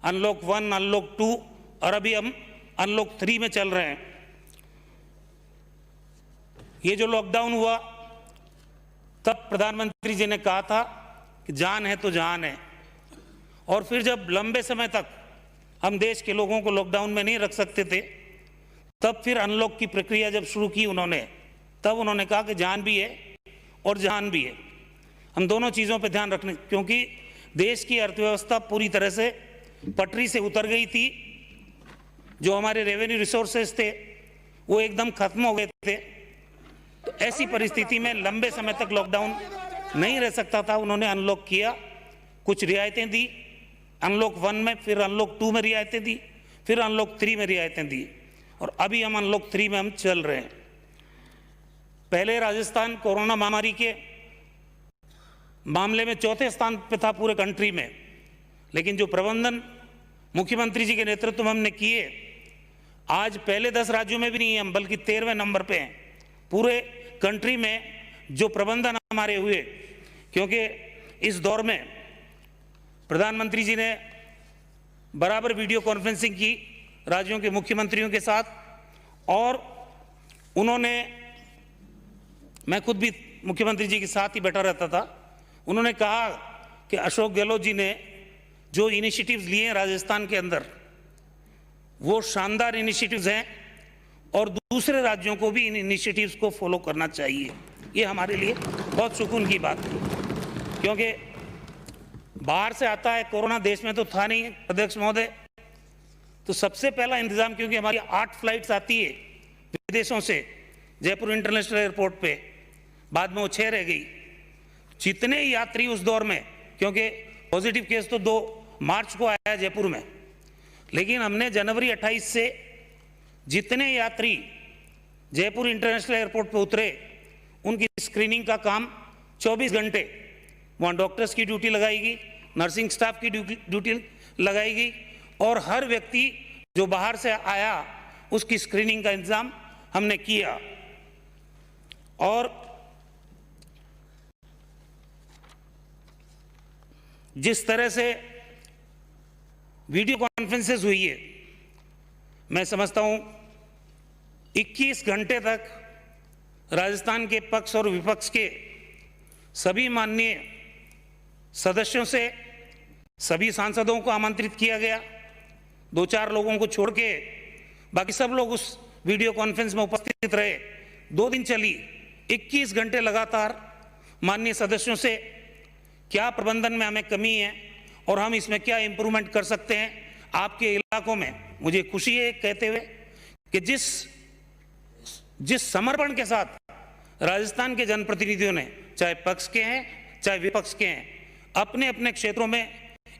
Unlock 1, unlock 2 और अभी हम अनलॉक 3 में चल रहे हैं। ये जो लॉकडाउन हुआ तब प्रधानमंत्री जी ने कहा था कि जान है तो जहान है, और फिर जब लंबे समय तक हम देश के लोगों को लॉकडाउन में नहीं रख सकते थे, तब फिर अनलॉक की प्रक्रिया जब शुरू की उन्होंने, तब उन्होंने कहा कि जान भी है और जहान भी है। हम दोनों चीज़ों पर ध्यान रखने, क्योंकि देश की अर्थव्यवस्था पूरी तरह से पटरी से उतर गई थी। जो हमारे रेवेन्यू रिसोर्सेज थे वो एकदम खत्म हो गए थे। तो ऐसी परिस्थिति में लंबे समय तक लॉकडाउन नहीं रह सकता था। उन्होंने अनलॉक किया, कुछ रियायतें दी अनलॉक 1 में, फिर अनलॉक 2 में रियायतें दी, फिर अनलॉक 3 में रियायतें दी, और अभी हम अनलॉक 3 में हम चल रहे हैं। पहले राजस्थान कोरोना महामारी के मामले में चौथे स्थान पर था पूरे कंट्री में, लेकिन जो प्रबंधन मुख्यमंत्री जी के नेतृत्व में हमने किए, आज पहले 10 राज्यों में भी नहीं हम बल्कि 13वें नंबर पे हैं पूरे कंट्री में जो प्रबंधन हमारे हुए। क्योंकि इस दौर में प्रधानमंत्री जी ने बराबर वीडियो कॉन्फ्रेंसिंग की राज्यों के मुख्यमंत्रियों के साथ, और उन्होंने, मैं खुद भी मुख्यमंत्री जी के साथ ही बैठा रहता था, उन्होंने कहा कि अशोक गहलोत जी ने जो इनिशिएटिव्स लिए हैं राजस्थान के अंदर वो शानदार इनिशिएटिव्स हैं, और दूसरे राज्यों को भी इन इनिशिएटिव्स को फॉलो करना चाहिए। ये हमारे लिए बहुत सुकून की बात है, क्योंकि बाहर से आता है कोरोना, देश में तो था नहीं अध्यक्ष महोदय। तो सबसे पहला इंतजाम, क्योंकि हमारी 8 फ्लाइट्स आती है विदेशों से जयपुर इंटरनेशनल एयरपोर्ट पे, बाद में वो 6 रह गई। जितने यात्री उस दौर में, क्योंकि पॉजिटिव केस तो 2 मार्च को आया जयपुर में, लेकिन हमने जनवरी 28 से जितने यात्री जयपुर इंटरनेशनल एयरपोर्ट पर उतरे उनकी स्क्रीनिंग का काम 24 घंटे, वहाँ डॉक्टर्स की ड्यूटी लगाएगी, नर्सिंग स्टाफ की ड्यूटी लगाएगी, और हर व्यक्ति जो बाहर से आया उसकी स्क्रीनिंग का इंतजाम हमने किया। और जिस तरह से वीडियो कॉन्फ्रेंसेस हुई है, मैं समझता हूं 21 घंटे तक राजस्थान के पक्ष और विपक्ष के सभी माननीय सदस्यों से सभी सांसदों को आमंत्रित किया गया। 2-4 लोगों को छोड़ के बाकी सब लोग उस वीडियो कॉन्फ्रेंस में उपस्थित रहे। 2 दिन चली, 21 घंटे लगातार माननीय सदस्यों से क्या प्रबंधन में हमें कमी है और हम इसमें क्या इंप्रूवमेंट कर सकते हैं आपके इलाकों में। मुझे खुशी है कहते हुए कि जिस समर्पण के साथ राजस्थान के जनप्रतिनिधियों ने, चाहे पक्ष के हैं चाहे विपक्ष के हैं, अपने अपने क्षेत्रों में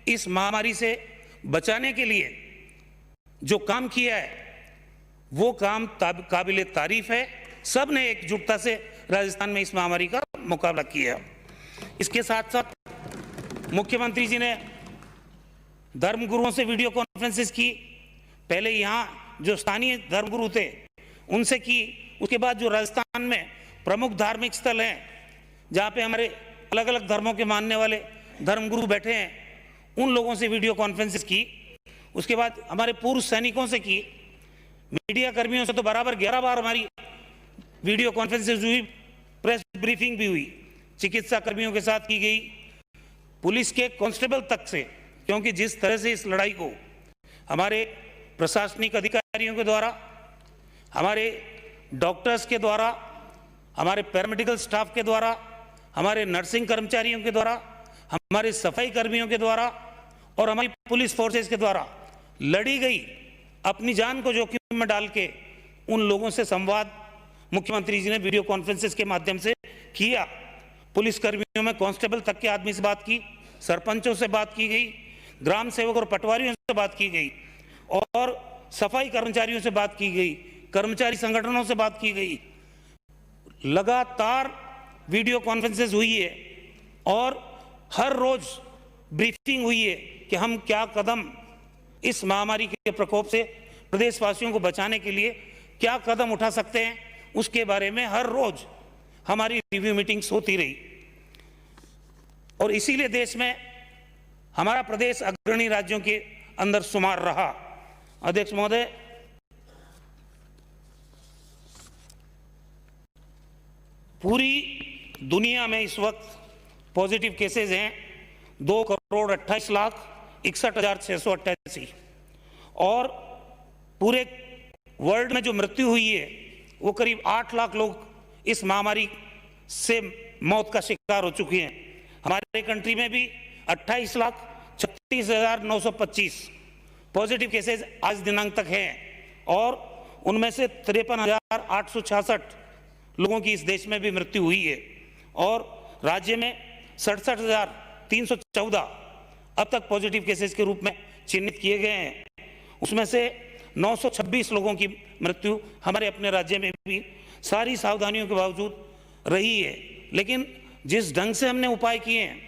इस महामारी से बचाने के लिए जो काम किया है वो काम काबिले तारीफ है। सब ने एकजुटता से राजस्थान में इस महामारी का मुकाबला किया। इसके साथ साथ मुख्यमंत्री जी ने धर्मगुरुओं से वीडियो कॉन्फ्रेंसेस की। पहले यहाँ जो स्थानीय धर्मगुरु थे उनसे की, उसके बाद जो राजस्थान में प्रमुख धार्मिक स्थल हैं जहाँ पे हमारे अलग अलग धर्मों के मानने वाले धर्मगुरु बैठे हैं, उन लोगों से वीडियो कॉन्फ्रेंसेस की। उसके बाद हमारे पूर्व सैनिकों से की। मीडिया कर्मियों से तो बराबर 11 बार हमारी वीडियो कॉन्फ्रेंसेस हुई, प्रेस ब्रीफिंग भी हुई। चिकित्सा कर्मियों के साथ की गई, पुलिस के कांस्टेबल तक से, क्योंकि जिस तरह से इस लड़ाई को हमारे प्रशासनिक अधिकारियों के द्वारा, हमारे डॉक्टर्स के द्वारा, हमारे पैरामेडिकल स्टाफ के द्वारा, हमारे नर्सिंग कर्मचारियों के द्वारा, हमारे सफाई कर्मियों के द्वारा और हमारी पुलिस फोर्सेस के द्वारा लड़ी गई, अपनी जान को जोखिम में डाल के उन लोगों से संवाद मुख्यमंत्री जी ने वीडियो कॉन्फ्रेंसेस के माध्यम से किया। पुलिस कर्मियों में कांस्टेबल तक के आदमी से बात की, सरपंचों से बात की गई, ग्राम सेवक और पटवारियों से बात की गई, और सफाई कर्मचारियों से बात की गई, कर्मचारी संगठनों से बात की गई। लगातार वीडियो कॉन्फ्रेंसेस हुई है और हर रोज ब्रीफिंग हुई है कि हम क्या कदम इस महामारी के प्रकोप से प्रदेशवासियों को बचाने के लिए क्या कदम उठा सकते हैं, उसके बारे में हर रोज हमारी रिव्यू मीटिंग्स होती रही। और इसीलिए देश में हमारा प्रदेश अग्रणी राज्यों के अंदर शुमार रहा। अध्यक्ष महोदय, पूरी दुनिया में इस वक्त पॉजिटिव केसेस हैं 2,28,61,688 और पूरे वर्ल्ड में जो मृत्यु हुई है वो करीब 8 लाख लोग इस महामारी से मौत का शिकार हो चुके हैं। हमारे कंट्री में भी 28,36,925 पॉजिटिव केसेस आज दिनांक तक हैं और उनमें से 53,866 लोगों की इस देश में भी मृत्यु हुई है और राज्य में 67,314 अब तक पॉजिटिव केसेस के रूप में चिन्हित किए गए हैं। उसमें से 926 लोगों की मृत्यु हमारे अपने राज्य में भी सारी सावधानियों के बावजूद रही है। लेकिन जिस ढंग से हमने उपाय किए हैं,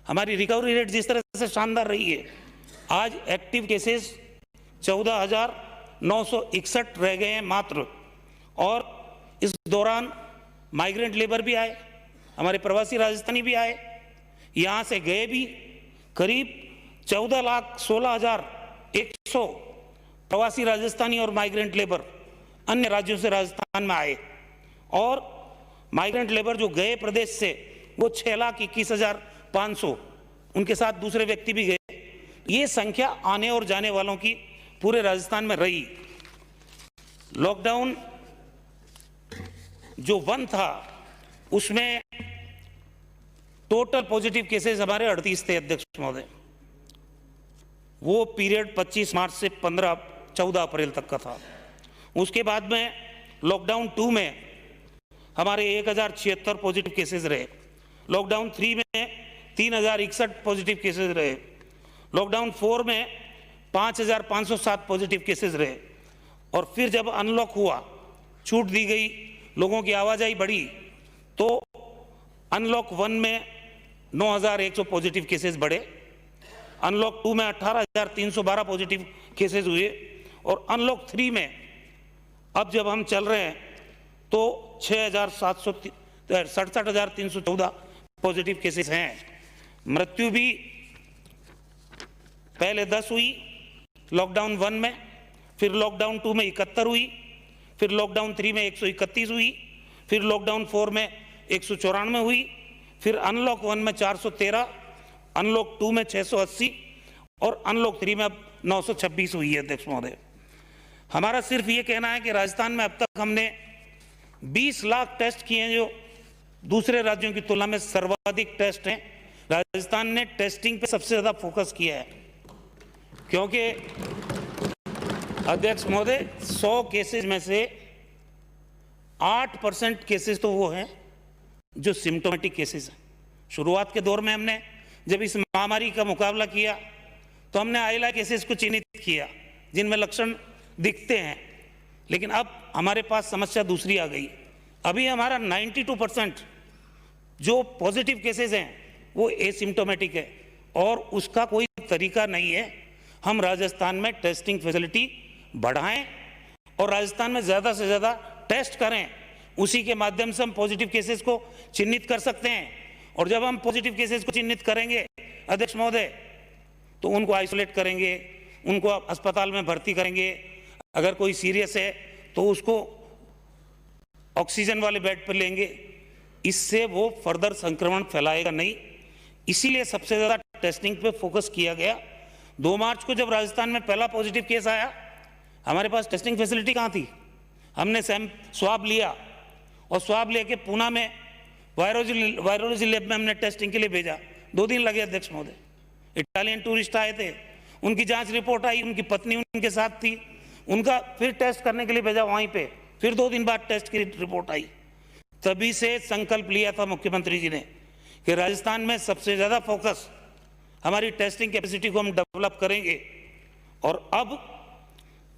हमारी रिकवरी रेट जिस तरह से शानदार रही है, आज एक्टिव केसेस 14,961 रह गए हैं मात्र। और इस दौरान माइग्रेंट लेबर भी आए, हमारे प्रवासी राजस्थानी भी आए, यहाँ से गए भी। करीब 14,16,100 प्रवासी राजस्थानी और माइग्रेंट लेबर अन्य राज्यों से राजस्थान में आए और माइग्रेंट लेबर जो गए प्रदेश से वो 6,21,500, उनके साथ दूसरे व्यक्ति भी गए। ये संख्या आने और जाने वालों की पूरे राजस्थान में रही। लॉकडाउन जो 1 था उसमें टोटल पॉजिटिव केसेस हमारे 38 थे अध्यक्ष महोदय। वो पीरियड 25 मार्च से 14 अप्रैल तक का था। उसके बाद में लॉकडाउन 2 में हमारे 1,076 पॉजिटिव केसेस रहे। लॉकडाउन 3 में 3,061 पॉजिटिव केसेस रहे। लॉकडाउन 4 में 5,507 पॉजिटिव केसेस रहे। और फिर जब अनलॉक हुआ, छूट दी गई, लोगों की आवाजाही बढ़ी, तो अनलॉक 1 में 9,100 पॉजिटिव केसेस बढ़े। अनलॉक 2 में 18,312 पॉजिटिव केसेस हुए और अनलॉक 3 में अब जब हम चल रहे हैं तो 67,314 पॉजिटिव केसेस हैं। मृत्यु भी पहले 10 हुई लॉकडाउन 1 में, फिर लॉकडाउन 2 में 71 हुई, फिर लॉकडाउन 3 में 131 हुई, फिर लॉकडाउन 4 में 194 हुई, फिर अनलॉक 1 में 413, अनलॉक 2 में 680 और अनलॉक 3 में अब 926 हुई है अध्यक्ष महोदय। हमारा सिर्फ ये कहना है कि राजस्थान में अब तक हमने 20 लाख टेस्ट किए हैं, जो दूसरे राज्यों की तुलना में सर्वाधिक टेस्ट हैं। राजस्थान ने टेस्टिंग पे सबसे ज्यादा फोकस किया है, क्योंकि अध्यक्ष महोदय 100 केसेस में से 8% केसेस तो वो हैं जो सिम्टोमेटिक केसेस हैं। शुरुआत के दौर में हमने जब इस महामारी का मुकाबला किया तो हमने आइला केसेस को चिन्हित किया जिनमें लक्षण दिखते हैं, लेकिन अब हमारे पास समस्या दूसरी आ गई। अभी हमारा 92% जो पॉजिटिव केसेस हैं वो एसिम्टोमेटिक है और उसका कोई तरीका नहीं है। हम राजस्थान में टेस्टिंग फैसिलिटी बढ़ाएं और राजस्थान में ज़्यादा से ज़्यादा टेस्ट करें, उसी के माध्यम से हम पॉजिटिव केसेस को चिन्हित कर सकते हैं। और जब हम पॉजिटिव केसेस को चिन्हित करेंगे अध्यक्ष महोदय, तो उनको आइसोलेट करेंगे, उनको अस्पताल में भर्ती करेंगे। अगर कोई सीरियस है तो उसको ऑक्सीजन वाले बेड पर लेंगे, इससे वो फर्दर संक्रमण फैलाएगा नहीं। इसीलिए सबसे ज़्यादा टेस्टिंग पे फोकस किया गया। 2 मार्च को जब राजस्थान में पहला पॉजिटिव केस आया, हमारे पास टेस्टिंग फैसिलिटी कहाँ थी? हमने स्वाब लिया और स्वाब लेके पूना में वायरोलॉजी लैब में हमने टेस्टिंग के लिए भेजा। 2 दिन लगे अध्यक्ष महोदय। इटालियन टूरिस्ट आए थे, उनकी जांच रिपोर्ट आई, उनकी पत्नी उनके साथ थी, उनका फिर टेस्ट करने के लिए भेजा वहीं पे, फिर 2 दिन बाद टेस्ट की रिपोर्ट आई। तभी से संकल्प लिया था मुख्यमंत्री जी ने कि राजस्थान में सबसे ज्यादा फोकस हमारी टेस्टिंग कैपेसिटी को हम डेवलप करेंगे। और अब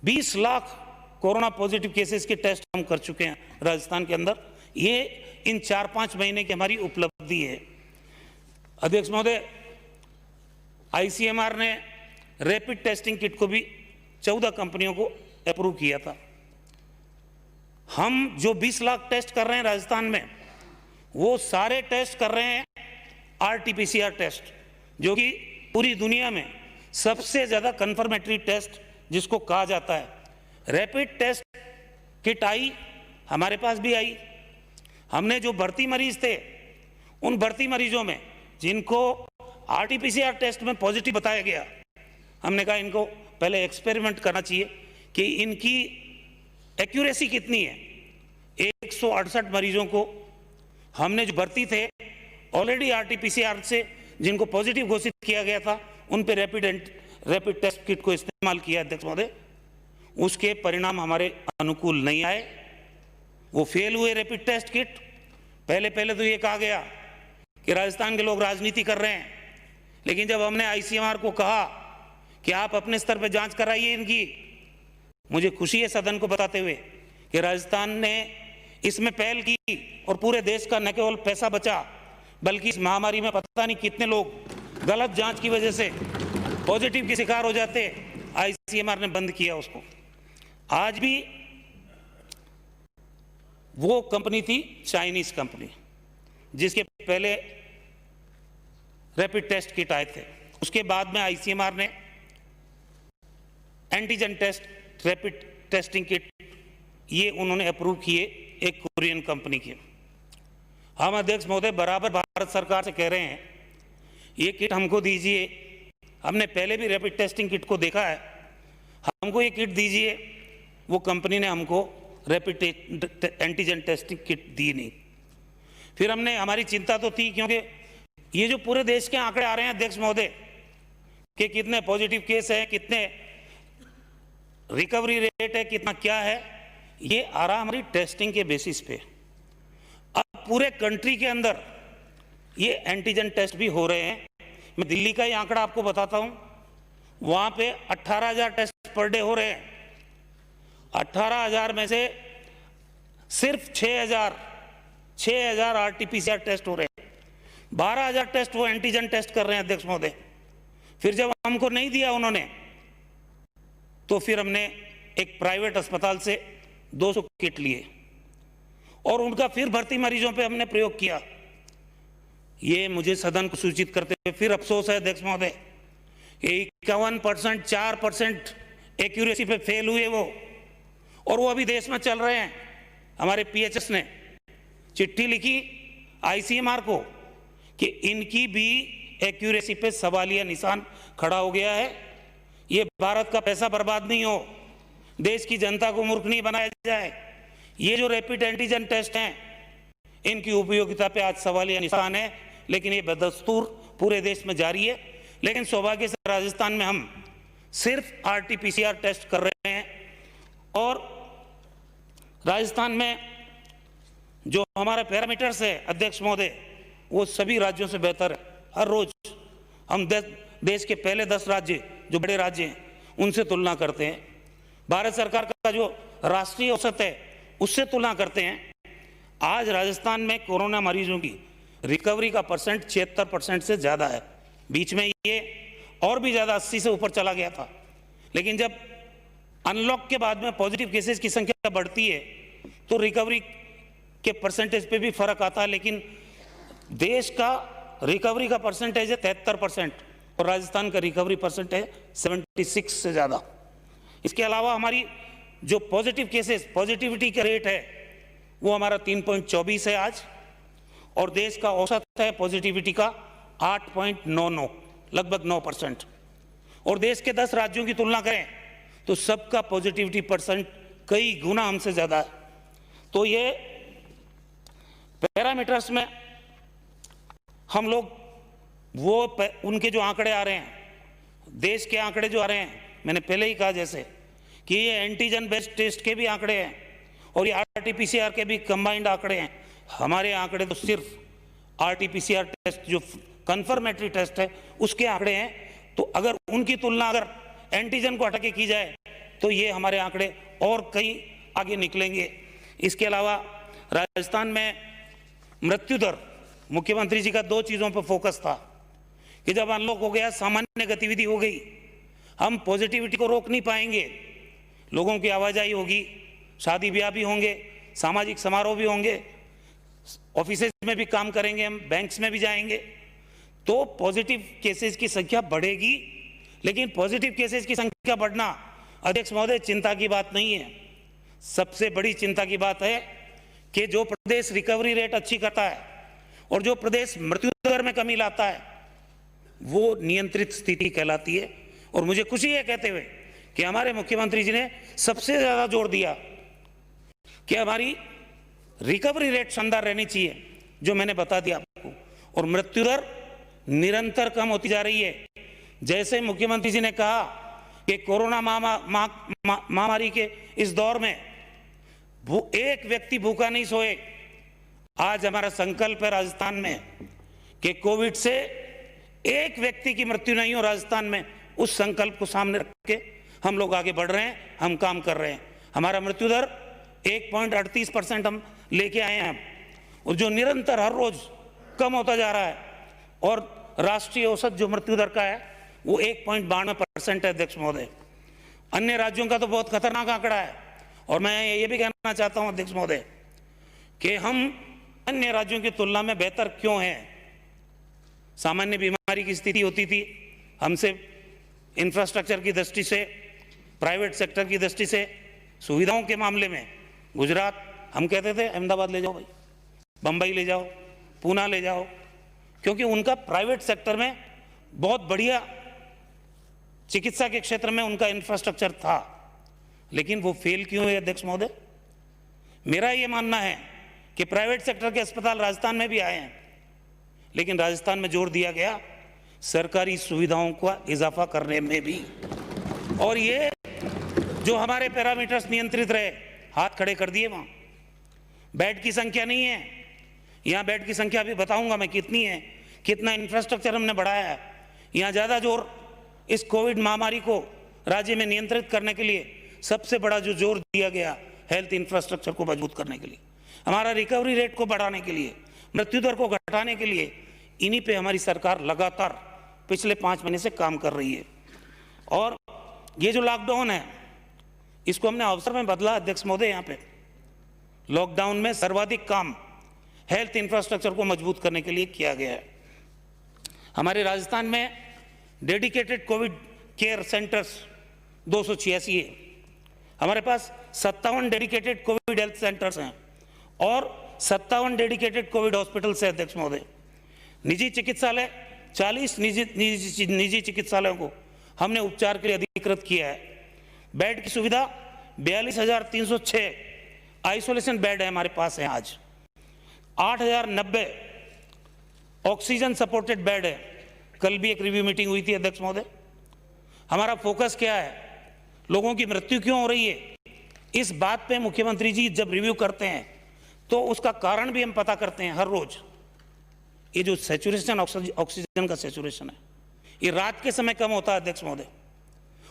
20 लाख कोरोना पॉजिटिव केसेस के टेस्ट हम कर चुके हैं राजस्थान के अंदर। ये इन 4-5 महीने की हमारी उपलब्धि है। अध्यक्ष महोदय, आईसीएमआर ने रैपिड टेस्टिंग किट को भी 14 कंपनियों को अप्रूव किया था। हम जो 20 लाख टेस्ट कर रहे हैं राजस्थान में, वो सारे टेस्ट कर रहे हैं आरटीपीसीआर टेस्ट, जो कि पूरी दुनिया में सबसे ज़्यादा कन्फर्मेटरी टेस्ट जिसको कहा जाता है, रैपिड टेस्ट किट आई, हमारे पास भी आई। हमने जो भर्ती मरीज थे, उन भर्ती मरीजों में जिनको आरटीपीसीआर टेस्ट में पॉजिटिव बताया गया, हमने कहा इनको पहले एक्सपेरिमेंट करना चाहिए कि इनकी एक्यूरेसी कितनी है। 168 मरीजों को हमने जो भर्ती थे ऑलरेडी आरटीपीसीआर से जिनको पॉजिटिव घोषित किया गया था, उन पे रैपिड टेस्ट किट को इस्तेमाल किया अध्यक्ष महोदय। उसके परिणाम हमारे अनुकूल नहीं आए, वो फेल हुए रैपिड टेस्ट किट। पहले तो ये कहा गया कि राजस्थान के लोग राजनीति कर रहे हैं, लेकिन जब हमने आईसीएमआर को कहा कि आप अपने स्तर पर जांच कराइए इनकी, मुझे खुशी है सदन को बताते हुए कि राजस्थान ने इसमें पहल की और पूरे देश का न केवल पैसा बचा, बल्कि इस महामारी में पता नहीं कितने लोग गलत जांच की वजह से पॉजिटिव के शिकार हो जाते, आईसीएमआर ने बंद किया उसको। आज भी वो कंपनी थी चाइनीज कंपनी जिसके पहले रैपिड टेस्ट किट आए थे। उसके बाद में आईसीएमआर ने antigen test rapid testing kit ये उन्होंने अप्रूव किए एक कोरियन कंपनी के। हम अध्यक्ष महोदय बराबर भारत सरकार से कह रहे हैं ये किट हमको दीजिए, हमने पहले भी रैपिड टेस्टिंग किट को देखा है, हमको ये किट दीजिए। वो कंपनी ने हमको रैपिड एंटीजन टेस्टिंग किट दी नहीं। फिर हमने, हमारी चिंता तो थी क्योंकि ये जो पूरे देश के आंकड़े आ रहे हैं अध्यक्ष महोदय कि कितने पॉजिटिव केस है, कितने रिकवरी रेट है, कितना क्या है, ये आ रहा हमारी टेस्टिंग के बेसिस पे। अब पूरे कंट्री के अंदर ये एंटीजन टेस्ट भी हो रहे हैं। मैं दिल्ली का ही आंकड़ा आपको बताता हूं, वहां पे 18,000 टेस्ट पर डे हो रहे हैं। 18,000 में से सिर्फ 6,000 आरटीपीसीआर टेस्ट हो रहे हैं, 12,000 टेस्ट वो एंटीजन टेस्ट कर रहे हैं अध्यक्ष महोदय। फिर जब हमको नहीं दिया उन्होंने, तो फिर हमने एक प्राइवेट अस्पताल से 200 किट लिए और उनका फिर भर्ती मरीजों पे हमने प्रयोग किया। ये मुझे सदन को सूचित करते हुए फिर अफसोस है अध्यक्ष महोदय, 51%, 4% एक्यूरेसी पे फेल हुए वो, और वो अभी देश में चल रहे हैं। हमारे पीएचएस ने चिट्ठी लिखी आईसीएमआर को कि इनकी भी एक्यूरेसी पे सवालिया निशान खड़ा हो गया है। ये भारत का पैसा बर्बाद नहीं हो, देश की जनता को मूर्ख नहीं बनाया जाए। ये जो रैपिड एंटीजन टेस्ट हैं, इनकी उपयोगिता पे आज सवालिया निशान है, लेकिन ये बदस्तूर पूरे देश में जारी है। लेकिन सौभाग्य से राजस्थान में हम सिर्फ आरटीपीसीआर टेस्ट कर रहे हैं, और राजस्थान में जो हमारा पैरामीटर्स है अध्यक्ष महोदय, वो सभी राज्यों से बेहतर है। हर रोज हम देश के पहले 10 राज्य जो बड़े राज्य हैं उनसे तुलना करते हैं, भारत सरकार का जो राष्ट्रीय औसत है उससे तुलना करते हैं। आज राजस्थान में कोरोना मरीजों की रिकवरी का परसेंट 76% से ज़्यादा है। बीच में ये और भी ज़्यादा 80 से ऊपर चला गया था, लेकिन जब अनलॉक के बाद में पॉजिटिव केसेस की संख्या बढ़ती है तो रिकवरी के परसेंटेज पे भी फर्क आता है। लेकिन देश का रिकवरी का परसेंटेज है 73% और राजस्थान का रिकवरी परसेंट है 76 से ज़्यादा। इसके अलावा हमारी जो पॉजिटिव केसेस, पॉजिटिविटी का रेट है वो हमारा 3.24 है आज, और देश का औसत है पॉजिटिविटी का 8.99, लगभग 9%। और देश के 10 राज्यों की तुलना करें तो सबका पॉजिटिविटी परसेंट कई गुना हमसे ज़्यादा है। तो ये पैरामीटर्स में हम लोग वो उनके जो आंकड़े आ रहे हैं, देश के आंकड़े जो आ रहे हैं, मैंने पहले ही कहा जैसे कि ये एंटीजन बेस्ड टेस्ट के भी आंकड़े हैं और ये आरटीपीसीआर के भी कंबाइंड आंकड़े हैं। हमारे आंकड़े तो सिर्फ आरटीपीसीआर टेस्ट जो कंफर्मेटरी टेस्ट है उसके आंकड़े हैं। तो अगर उनकी तुलना अगर एंटीजन को हटा के की जाए तो ये हमारे आंकड़े और कई आगे निकलेंगे। इसके अलावा राजस्थान में मृत्यु दर, मुख्यमंत्री जी का 2 चीज़ों पर फोकस था कि जब अनलॉक हो गया, सामान्य गतिविधि हो गई, हम पॉजिटिविटी को रोक नहीं पाएंगे, लोगों की आवाजाही होगी, शादी ब्याह भी होंगे, सामाजिक समारोह भी होंगे, ऑफिसेज में भी काम करेंगे, हम बैंक्स में भी जाएंगे, तो पॉजिटिव केसेस की संख्या बढ़ेगी, लेकिन पॉजिटिव केसेस की संख्या बढ़ना अध्यक्ष महोदय चिंता की बात नहीं है। सबसे बड़ी चिंता की बात है कि जो प्रदेश रिकवरी रेट अच्छी करता है और जो प्रदेश मृत्यु दर में कमी लाता है वो नियंत्रित स्थिति कहलाती है। और मुझे खुशी है कहते हुए कि हमारे मुख्यमंत्री जी ने सबसे ज्यादा जोर दिया कि हमारी रिकवरी रेट शानदार रहनी चाहिए, जो मैंने बता दिया आपको, और मृत्यु दर निरंतर कम होती जा रही है। जैसे मुख्यमंत्री जी ने कहा कि कोरोना महामारी के इस दौर में एक व्यक्ति भूखा नहीं सोए, आज हमारा संकल्प है राजस्थान में कि कोविड से एक व्यक्ति की मृत्यु नहीं हो राजस्थान में। उस संकल्प को सामने रख के हम लोग आगे बढ़ रहे हैं, हम काम कर रहे हैं। हमारा मृत्यु दर 1.38% हम लेके आए हैं, और जो निरंतर हर रोज कम होता जा रहा है, और राष्ट्रीय औसत जो मृत्यु दर का है वो 1.92% है अध्यक्ष महोदय। अन्य राज्यों का तो बहुत खतरनाक आंकड़ा है, और मैं ये भी कहना चाहता हूं अध्यक्ष महोदय कि हम अन्य राज्यों की तुलना में बेहतर क्यों हैं। सामान्य बीमारी की स्थिति होती थी, हमसे इंफ्रास्ट्रक्चर की दृष्टि से, प्राइवेट सेक्टर की दृष्टि से, सुविधाओं के मामले में गुजरात, हम कहते थे अहमदाबाद ले जाओ भाई, बंबई ले जाओ, पूना ले जाओ, क्योंकि उनका प्राइवेट सेक्टर में बहुत बढ़िया चिकित्सा के क्षेत्र में उनका इंफ्रास्ट्रक्चर था। लेकिन वो फेल क्यों हुए अध्यक्ष महोदय? मेरा ये मानना है कि प्राइवेट सेक्टर के अस्पताल राजस्थान में भी आए हैं, लेकिन राजस्थान में जोर दिया गया सरकारी सुविधाओं का इजाफा करने में भी। और ये जो हमारे पैरामीटर्स नियंत्रित रहे, हाथ खड़े कर दिए वहां। बेड की संख्या नहीं है, यहां बेड की संख्या भी बताऊंगा मैं कितनी है, कितना इंफ्रास्ट्रक्चर हमने बढ़ाया है। यहां ज्यादा जोर इस कोविड महामारी को राज्य में नियंत्रित करने के लिए सबसे बड़ा जो जोर दिया गया हेल्थ इंफ्रास्ट्रक्चर को मजबूत करने के लिए, हमारा रिकवरी रेट को बढ़ाने के लिए, मृत्यु दर को घटाने के लिए, इन्हीं पे हमारी सरकार लगातार पिछले 5 महीने से काम कर रही है। और ये जो लॉकडाउन है इसको हमने अवसर में बदला अध्यक्ष महोदय। यहाँ पे लॉकडाउन में सर्वाधिक काम हेल्थ इंफ्रास्ट्रक्चर को मजबूत करने के लिए किया गया है। हमारे राजस्थान में डेडिकेटेड कोविड केयर सेंटर्स 286 है, हमारे पास 57 डेडिकेटेड कोविड हेल्थ सेंटर्स हैं और 57 डेडिकेटेड कोविड हॉस्पिटल्स है अध्यक्ष महोदय। निजी चिकित्सालय 40 निजी चिकित्सालयों को हमने उपचार के लिए अधिकृत किया है। बेड की सुविधा 42,306 आइसोलेशन बेड है हमारे पास है आज। 8,090 ऑक्सीजन सपोर्टेड बेड है। कल भी एक रिव्यू मीटिंग हुई थी अध्यक्ष महोदय। हमारा फोकस क्या है? लोगों की मृत्यु क्यों हो रही है, इस बात पे मुख्यमंत्री जी जब रिव्यू करते हैं तो उसका कारण भी हम पता करते हैं हर रोज। ये जो सैचुरेशन ऑक्सीजन का सैचुरेशन है ये रात के समय कम होता है अध्यक्ष महोदय,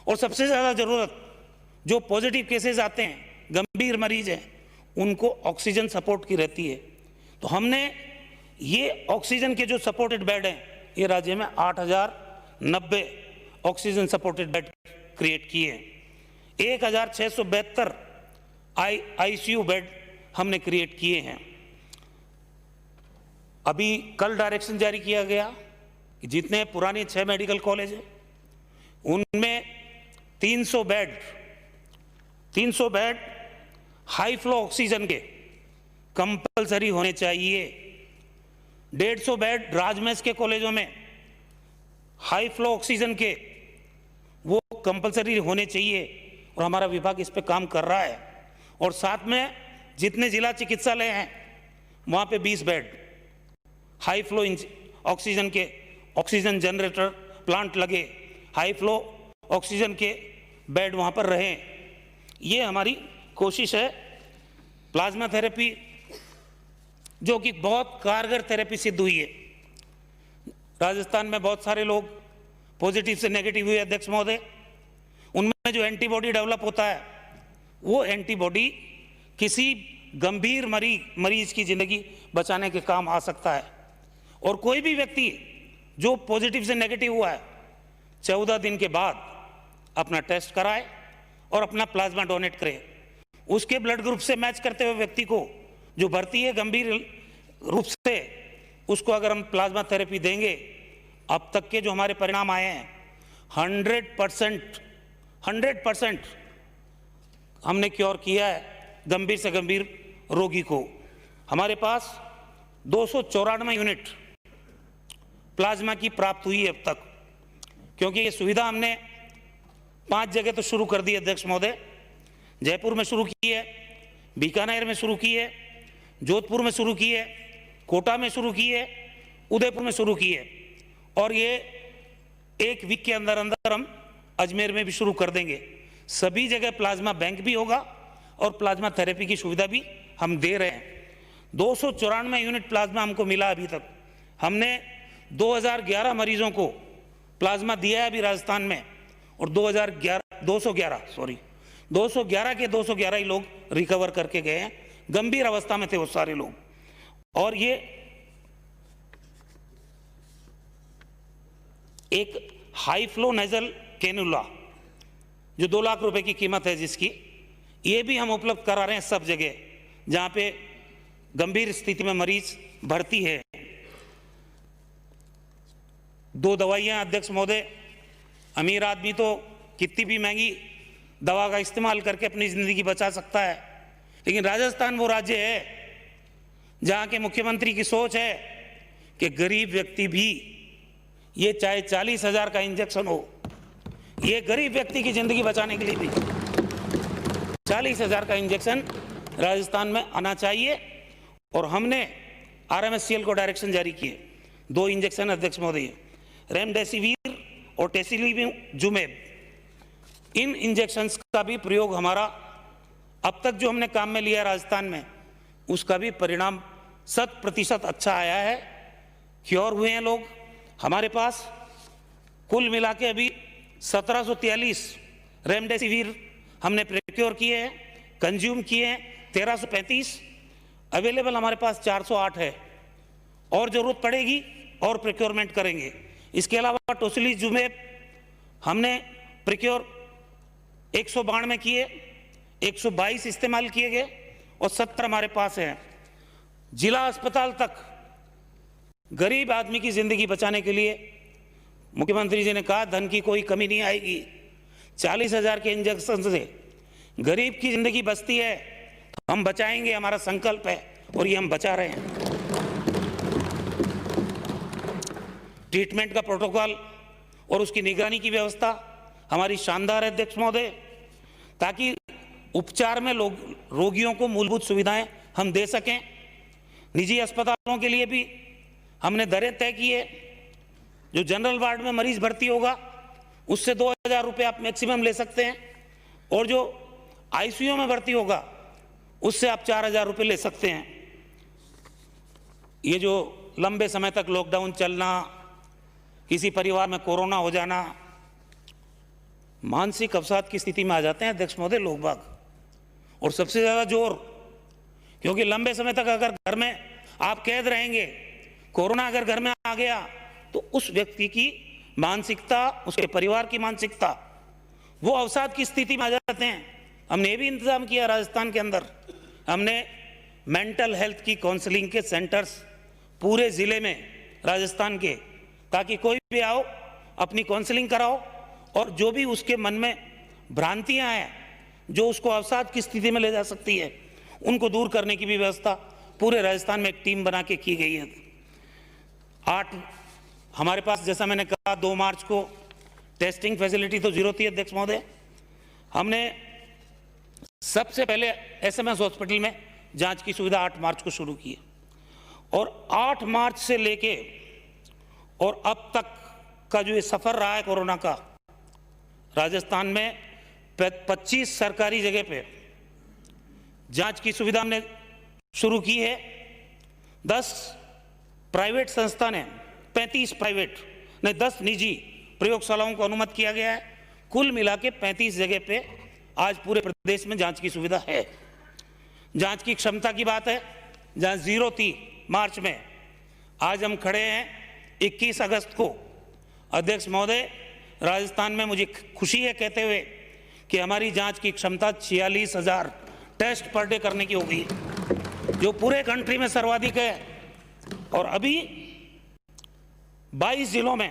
और सबसे ज्यादा जरूरत जो पॉजिटिव केसेस आते हैं, गंभीर मरीज हैं, उनको ऑक्सीजन सपोर्ट की रहती है। तो हमने ये ऑक्सीजन के जो सपोर्टेड बेड हैं ये राज्य में 8,090 ऑक्सीजन सपोर्टेड बेड क्रिएट किए हैं। 1,672 आईसीयू बेड हमने क्रिएट किए हैं। अभी कल डायरेक्शन जारी किया गया कि जितने पुराने 6 मेडिकल कॉलेज हैं उनमें 300 बेड हाई फ्लो ऑक्सीजन के कंपलसरी होने चाहिए। 150 बेड राजमेस के कॉलेजों में हाई फ्लो ऑक्सीजन के वो कंपलसरी होने चाहिए, और हमारा विभाग इस पे काम कर रहा है। और साथ में जितने जिला चिकित्सालय हैं वहां पे 20 बेड हाई फ्लो ऑक्सीजन के, ऑक्सीजन जनरेटर प्लांट लगे, हाई फ्लो ऑक्सीजन के बेड वहां पर रहें। ये हमारी कोशिश है। प्लाज्मा थेरेपी जो कि बहुत कारगर थेरेपी सिद्ध हुई है। राजस्थान में बहुत सारे लोग पॉजिटिव से नेगेटिव हुए अध्यक्ष महोदय। उनमें जो एंटीबॉडी डेवलप होता है वो एंटीबॉडी किसी गंभीर मरीज की जिंदगी बचाने के काम आ सकता है। और कोई भी व्यक्ति जो पॉजिटिव से नेगेटिव हुआ है 14 दिन के बाद अपना टेस्ट कराए और अपना प्लाज्मा डोनेट करे। उसके ब्लड ग्रुप से मैच करते हुए व्यक्ति को जो भर्ती है गंभीर रूप से, उसको अगर हम प्लाज्मा थेरेपी देंगे, अब तक के जो हमारे परिणाम आए हैं 100% हमने क्योर किया है गंभीर से गंभीर रोगी को। हमारे पास 294 यूनिट प्लाज्मा की प्राप्त हुई है अब तक, क्योंकि ये सुविधा हमने 5 जगह तो शुरू कर दी अध्यक्ष महोदय। जयपुर में शुरू की है, बीकानेर में शुरू की है, जोधपुर में शुरू की है, कोटा में शुरू की है, उदयपुर में शुरू की है, और ये 1 वीक के अंदर अंदर हम अजमेर में भी शुरू कर देंगे। सभी जगह प्लाज्मा बैंक भी होगा और प्लाज्मा थेरेपी की सुविधा भी हम दे रहे हैं। 294 यूनिट प्लाज्मा हमको मिला अभी तक। हमने 2011 मरीजों को प्लाज्मा दिया है अभी राजस्थान में, और 211 के 211 ही लोग रिकवर करके गए हैं। गंभीर अवस्था में थे वो सारे लोग। और ये एक हाई फ्लो नेजल कैनुला जो 2 लाख रुपए की कीमत है जिसकी, ये भी हम उपलब्ध करा रहे हैं सब जगह जहां पे गंभीर स्थिति में मरीज भर्ती है। 2 दवाइयां अध्यक्ष महोदय, अमीर आदमी तो कितनी भी महंगी दवा का इस्तेमाल करके अपनी जिंदगी बचा सकता है, लेकिन राजस्थान वो राज्य है जहां के मुख्यमंत्री की सोच है कि गरीब व्यक्ति भी, ये चाहे 40,000 का इंजेक्शन हो, ये गरीब व्यक्ति की जिंदगी बचाने के लिए भी 40,000 का इंजेक्शन राजस्थान में आना चाहिए। और हमने RMSCL को डायरेक्शन जारी किए। 2 इंजेक्शन अध्यक्ष महोदय, रेमडेसिविर और टेसिलिजुमेब, इन इंजेक्शंस का भी प्रयोग हमारा अब तक जो हमने काम में लिया है राजस्थान में, उसका भी परिणाम 100% अच्छा आया है। क्योर हुए हैं लोग। हमारे पास कुल मिला के अभी 1743 रेमडेसिविर हमने प्रोक्योर किए हैं, कंज्यूम किए हैं 1335, अवेलेबल हमारे पास 408 है, और जरूरत पड़ेगी और प्रोक्योरमेंट करेंगे। इसके अलावा टोसिलिजुमेब हमने प्रोक्योर 192 में किए, 122 इस्तेमाल किए गए और 70 हमारे पास हैं। जिला अस्पताल तक गरीब आदमी की जिंदगी बचाने के लिए मुख्यमंत्री जी ने कहा धन की कोई कमी नहीं आएगी। 40,000 के इंजेक्शन से गरीब की जिंदगी बचती है, हम बचाएंगे, हमारा संकल्प है और ये हम बचा रहे हैं। ट्रीटमेंट का प्रोटोकॉल और उसकी निगरानी की व्यवस्था हमारी शानदार है अध्यक्ष महोदय, ताकि उपचार में रोगियों को मूलभूत सुविधाएं हम दे सकें। निजी अस्पतालों के लिए भी हमने दरें तय की है। जो जनरल वार्ड में मरीज भर्ती होगा उससे 2,000 रुपये आप मैक्सिमम ले सकते हैं, और जो ICU में भर्ती होगा उससे आप 4,000 रुपये ले सकते हैं। ये जो लंबे समय तक लॉकडाउन चलना, किसी परिवार में कोरोना हो जाना, मानसिक अवसाद की स्थिति में आ जाते हैं अध्यक्ष महोदय लोग बाग, और सबसे ज्यादा जोर, क्योंकि लंबे समय तक अगर घर में आप कैद रहेंगे, कोरोना अगर घर में आ गया तो उस व्यक्ति की मानसिकता, उसके परिवार की मानसिकता, वो अवसाद की स्थिति में आ जाते हैं। हमने ये भी इंतजाम किया राजस्थान के अंदर, हमने मेंटल हेल्थ की काउंसलिंग के सेंटर्स पूरे जिले में राजस्थान के, ताकि कोई भी आओ अपनी काउंसलिंग कराओ, और जो भी उसके मन में भ्रांतियां हैं जो उसको अवसाद की स्थिति में ले जा सकती है, उनको दूर करने की भी व्यवस्था पूरे राजस्थान में एक टीम बना के की गई है। 8 हमारे पास, जैसा मैंने कहा, 2 मार्च को टेस्टिंग फैसिलिटी तो जीरो थी अध्यक्ष महोदय। हमने सबसे पहले SMS हॉस्पिटल में जांच की सुविधा 8 मार्च को शुरू की है, और 8 मार्च से लेके और अब तक का जो ये सफर रहा है कोरोना का, राजस्थान में 25 सरकारी जगह पे जांच की सुविधा हमने शुरू की है। 10 प्राइवेट संस्था ने, 35 प्राइवेट ने 10 निजी प्रयोगशालाओं को अनुमत किया गया है। कुल मिला के 35 जगह पे आज पूरे प्रदेश में जांच की सुविधा है। जांच की क्षमता की बात है, जहां 0 थी मार्च में, आज हम खड़े हैं 21 अगस्त को। अध्यक्ष महोदय, राजस्थान में मुझे खुशी है कहते हुए कि हमारी जांच की क्षमता 46,000 टेस्ट पर डे करने की हो गई, जो पूरे कंट्री में सर्वाधिक है। और अभी 22 जिलों में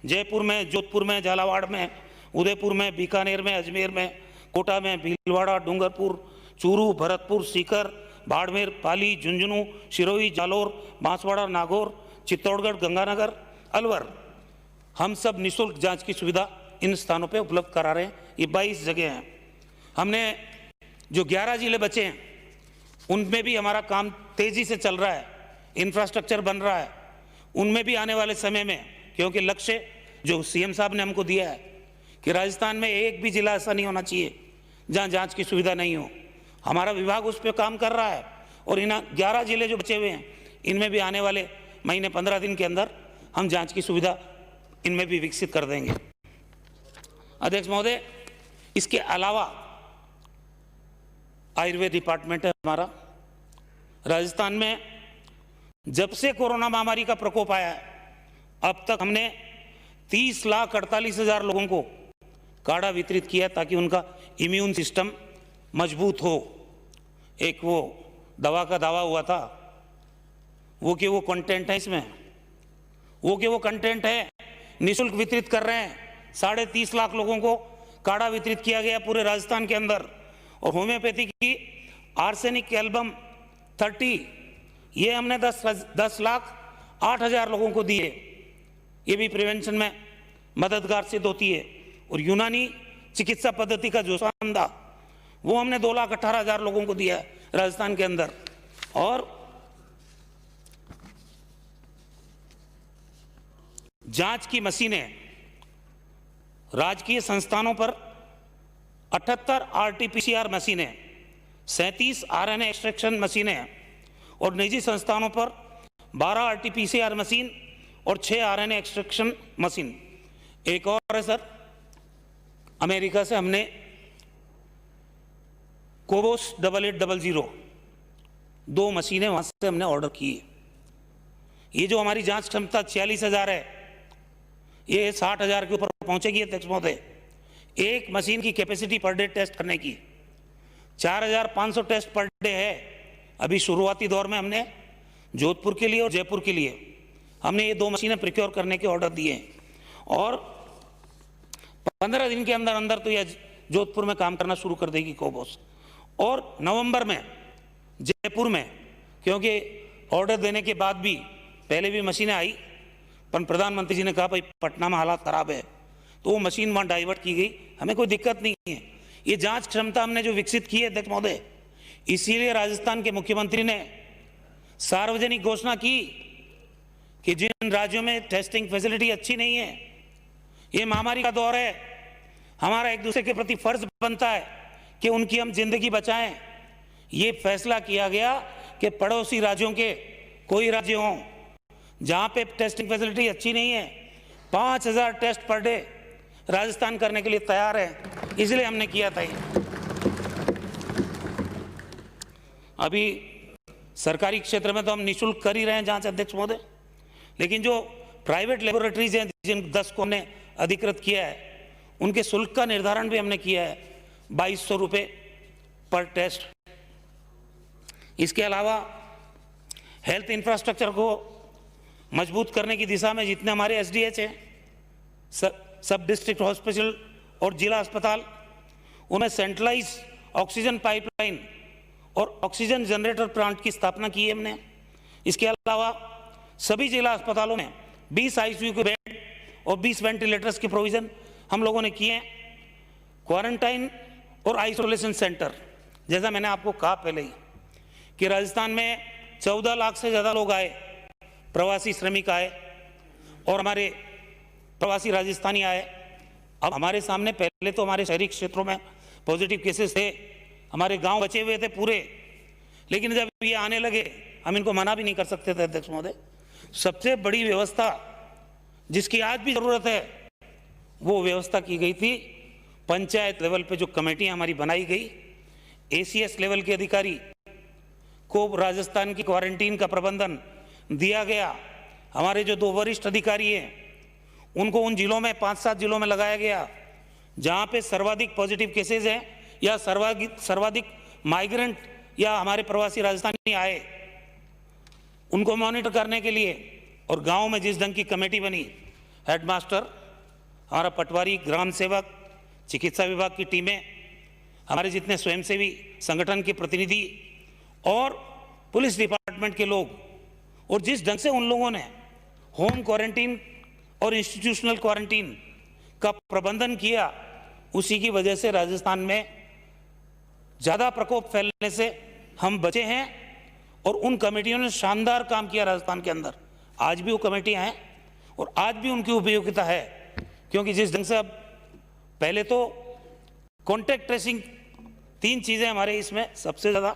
जयपुर में, जोधपुर में, झालावाड़ में, उदयपुर में, बीकानेर में, अजमेर में, कोटा में, भीलवाड़ा, डूंगरपुर, चूरू, भरतपुर, सीकर, बाड़मेर, पाली, झुंझुनू, सिरोही, जालोर, बांसवाड़ा, नागौर, चित्तौड़गढ़, गंगानगर, अलवर, हम सब निःशुल्क जांच की सुविधा इन स्थानों पे उपलब्ध करा रहे हैं। ये 22 जगह हैं। हमने जो 11 जिले बचे हैं उनमें भी हमारा काम तेजी से चल रहा है, इंफ्रास्ट्रक्चर बन रहा है। उनमें भी आने वाले समय में, क्योंकि लक्ष्य जो सीएम साहब ने हमको दिया है कि राजस्थान में एक भी जिला ऐसा नहीं होना चाहिए जहां जांच की सुविधा नहीं हो, हमारा विभाग उस पर काम कर रहा है। और इन 11 जिले जो बचे हुए हैं इनमें भी आने वाले महीने 15 दिन के अंदर हम जांच की सुविधा इनमें भी विकसित कर देंगे। अध्यक्ष महोदय, इसके अलावा आयुर्वेद डिपार्टमेंट है हमारा। राजस्थान में जब से कोरोना महामारी का प्रकोप आया है अब तक हमने 30,48,000 लोगों को काढ़ा वितरित किया ताकि उनका इम्यून सिस्टम मजबूत हो। एक वो दवा का दावा हुआ था, वो कि वो कंटेंट है इसमें, वो कंटेंट है, निःशुल्क वितरित कर रहे हैं। 30.5 लाख लोगों को काढ़ा वितरित किया गया पूरे राजस्थान के अंदर। और होम्योपैथी की आर्सेनिक एल्बम 30, ये हमने 10,08,000 लोगों को दिए। ये भी प्रिवेंशन में मददगार सिद्ध होती है। और यूनानी चिकित्सा पद्धति का जो सांदा, वो हमने 2,18,000 लोगों को दिया है राजस्थान के अंदर। और जांच की मशीनें राजकीय संस्थानों पर 78 RT-PCR मशीनें, 37 RNA एक्सट्रैक्शन मशीनें और निजी संस्थानों पर 12 RT-PCR मशीन और 6 RNA एक्सट्रैक्शन मशीन। एक और है सर, अमेरिका से हमने कोबोस 8800 2 मशीनें वहां से हमने ऑर्डर की है। ये जो हमारी जांच क्षमता 46,000 है, ये 60,000 के ऊपर पहुंचेगी अध्यक्ष महोदय। एक मशीन की कैपेसिटी पर डे टेस्ट करने की 4,500 टेस्ट पर डे है। अभी शुरुआती दौर में हमने जोधपुर के लिए और जयपुर के लिए हमने ये 2 मशीनें प्रिक्योर करने के ऑर्डर दिए हैं। और 15 दिन के अंदर अंदर तो यह जोधपुर में काम करना शुरू कर देगी कोबोस। और नवंबर में जयपुर में, क्योंकि ऑर्डर देने के बाद भी पहले भी मशीनें आई, पर प्रधानमंत्री जी ने कहा भाई पटना में हालात खराब है, तो वो मशीन वहां डाइवर्ट की गई। हमें कोई दिक्कत नहीं है। ये जांच क्षमता हमने जो विकसित की है अध्यक्ष महोदय, इसीलिए राजस्थान के मुख्यमंत्री ने सार्वजनिक घोषणा की कि जिन राज्यों में टेस्टिंग फैसिलिटी अच्छी नहीं है, ये महामारी का दौर है, हमारा एक दूसरे के प्रति फर्ज बनता है कि उनकी हम जिंदगी बचाएं। ये फैसला किया गया कि पड़ोसी राज्यों के कोई राज्य हों जहां पे टेस्टिंग फैसिलिटी अच्छी नहीं है, 5,000 टेस्ट पर डे राजस्थान करने के लिए तैयार है, इसलिए हमने किया था। अभी सरकारी क्षेत्र में तो हम निःशुल्क कर ही रहे हैं जांच अध्यक्ष महोदय, लेकिन जो प्राइवेट लेबोरेटरीज हैं जिन 10 को हमने अधिकृत किया है, उनके शुल्क का निर्धारण भी हमने किया है 2,200 रुपये पर टेस्ट। इसके अलावा हेल्थ इंफ्रास्ट्रक्चर को मजबूत करने की दिशा में जितने हमारे SDH हैं, सब डिस्ट्रिक्ट हॉस्पिटल और जिला अस्पताल, उन्हें सेंट्रलाइज ऑक्सीजन पाइपलाइन और ऑक्सीजन जनरेटर प्लांट की स्थापना की है हमने। इसके अलावा सभी जिला अस्पतालों में 20 ICU के बेड और 20 वेंटिलेटर्स की प्रोविजन हम लोगों ने किए हैं। क्वारंटाइन और आइसोलेशन सेंटर, जैसा मैंने आपको कहा पहले ही कि राजस्थान में 14 लाख से ज़्यादा लोग आए, प्रवासी श्रमिक आए और हमारे प्रवासी राजस्थानी आए। अब हमारे सामने पहले तो हमारे शहरी क्षेत्रों में पॉजिटिव केसेस थे, हमारे गांव बचे हुए थे पूरे, लेकिन जब ये आने लगे हम इनको मना भी नहीं कर सकते थे अध्यक्ष महोदय। सबसे बड़ी व्यवस्था जिसकी आज भी जरूरत है वो व्यवस्था की गई थी पंचायत लेवल पे, जो कमेटियां हमारी बनाई गई, ACS लेवल के अधिकारी को राजस्थान की क्वारंटीन का प्रबंधन दिया गया। हमारे जो 2 वरिष्ठ अधिकारी हैं उनको उन जिलों में 5-7 जिलों में लगाया गया जहां पे सर्वाधिक पॉजिटिव केसेस हैं या सर्वाधिक माइग्रेंट या हमारे प्रवासी राजस्थानी आए, उनको मॉनिटर करने के लिए। और गांव में जिस ढंग की कमेटी बनी, हेडमास्टर, हमारा पटवारी, ग्राम सेवक, चिकित्सा विभाग की टीमें, हमारे जितने स्वयंसेवी संगठन के प्रतिनिधि और पुलिस डिपार्टमेंट के लोग, और जिस ढंग से उन लोगों ने होम क्वारंटीन और इंस्टीट्यूशनल क्वारंटीन का प्रबंधन किया, उसी की वजह से राजस्थान में ज़्यादा प्रकोप फैलने से हम बचे हैं। और उन कमेटियों ने शानदार काम किया राजस्थान के अंदर। आज भी वो कमेटियां हैं और आज भी उनकी उपयोगिता है, क्योंकि जिस ढंग से अब पहले तो कॉन्टैक्ट ट्रेसिंग, 3 चीज़ें हमारे इसमें सबसे ज़्यादा,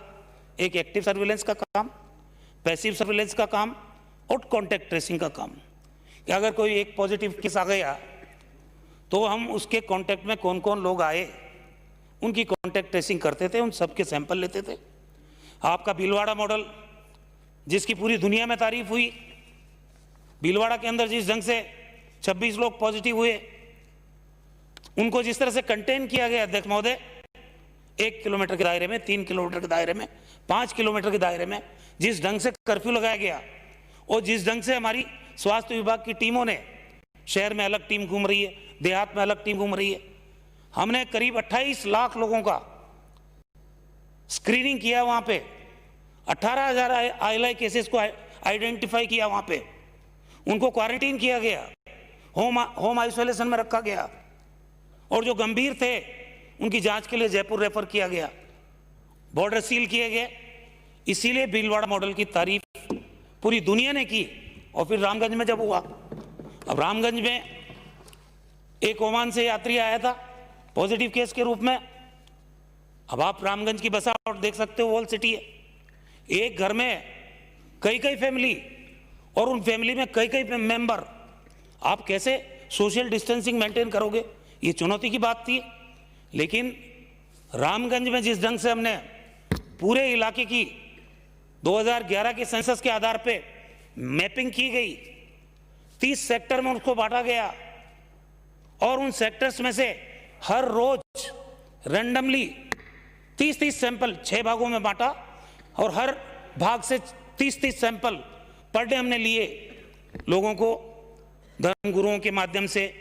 एक एक्टिव सर्विलेंस का काम, पैसिव सर्विलेंस का काम और कॉन्टैक्ट ट्रेसिंग का काम। कि अगर कोई एक पॉजिटिव केस आ गया तो हम उसके कॉन्टैक्ट में कौन कौन लोग आए उनकी कॉन्टैक्ट ट्रेसिंग करते थे, उन सबके सैंपल लेते थे। आपका भीलवाड़ा मॉडल, जिसकी पूरी दुनिया में तारीफ हुई, भीलवाड़ा के अंदर जिस ढंग से 26 लोग पॉजिटिव हुए, उनको जिस तरह से कंटेन किया गया अध्यक्ष महोदय, 1 किलोमीटर के दायरे में, 3 किलोमीटर के दायरे में, 5 किलोमीटर के दायरे में जिस ढंग से कर्फ्यू लगाया गया और जिस ढंग से हमारी स्वास्थ्य विभाग की टीमों ने, शहर में अलग टीम घूम रही है, देहात में अलग टीम घूम रही है, हमने करीब 28 लाख लोगों का स्क्रीनिंग किया वहां पे, 18,000 आईएलआई केसेस को आइडेंटिफाई किया, वहां पे उनको क्वारंटीन किया गया, होम आइसोलेशन में रखा गया, और जो गंभीर थे उनकी जांच के लिए जयपुर रेफर किया गया, बॉर्डर सील किए गए। इसीलिए भीलवाड़ा मॉडल की तारीफ पूरी दुनिया ने की। और फिर रामगंज में जब हुआ, अब रामगंज में एक ओमान से यात्री आया था पॉजिटिव केस के रूप में। अब आप रामगंज की बसावट देख सकते हो, वॉल सिटी है, एक घर में कई कई फैमिली और उन फैमिली में कई कई मेंबर, आप कैसे सोशल डिस्टेंसिंग मेंटेन करोगे? ये चुनौती की बात थी। लेकिन रामगंज में जिस ढंग से हमने पूरे इलाके की 2011 के सेंसस के आधार पे मैपिंग की गई, 30 सेक्टर में उसको बांटा गया और उन सेक्टर्स में से हर रोज रैंडमली 30-30 सैंपल 6 भागों में बांटा और हर भाग से 30-30 सैंपल पर डे हमने लिए। लोगों को धर्मगुरुओं के माध्यम से,